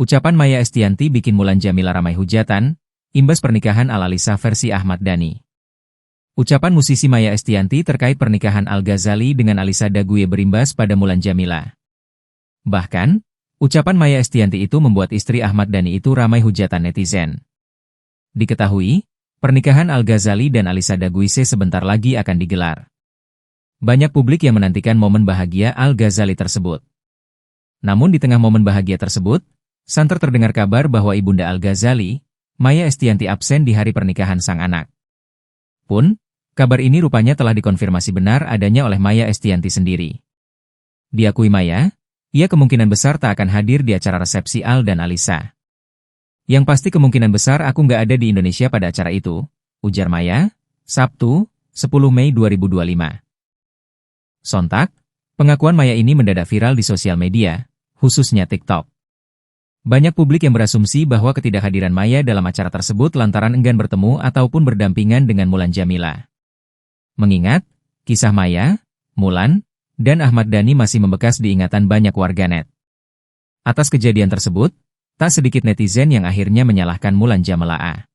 Ucapan Maya Estianty bikin Mulan Jameela ramai hujatan, imbas pernikahan ala Lisa versi Ahmad Dhani. Ucapan musisi Maya Estianty terkait pernikahan Al-Ghazali dengan Alyssa Daguye berimbas pada Mulan Jameela. Bahkan, ucapan Maya Estianty itu membuat istri Ahmad Dhani itu ramai hujatan netizen. Diketahui, pernikahan Al-Ghazali dan Alyssa Daguye sebentar lagi akan digelar. Banyak publik yang menantikan momen bahagia Al-Ghazali tersebut. Namun di tengah momen bahagia tersebut, santer terdengar kabar bahwa ibunda Al-Ghazali, Maya Estianty absen di hari pernikahan sang anak. Pun, kabar ini rupanya telah dikonfirmasi benar adanya oleh Maya Estianty sendiri. Diakui Maya, ia kemungkinan besar tak akan hadir di acara resepsi Al dan Alyssa. Yang pasti kemungkinan besar aku nggak ada di Indonesia pada acara itu, ujar Maya, Sabtu, 10 Mei 2025. Sontak, pengakuan Maya ini mendadak viral di sosial media, khususnya TikTok. Banyak publik yang berasumsi bahwa ketidakhadiran Maya dalam acara tersebut lantaran enggan bertemu ataupun berdampingan dengan Mulan Jameela. Mengingat, kisah Maya, Mulan, dan Ahmad Dhani masih membekas di ingatan banyak warganet. Atas kejadian tersebut, tak sedikit netizen yang akhirnya menyalahkan Mulan Jameela.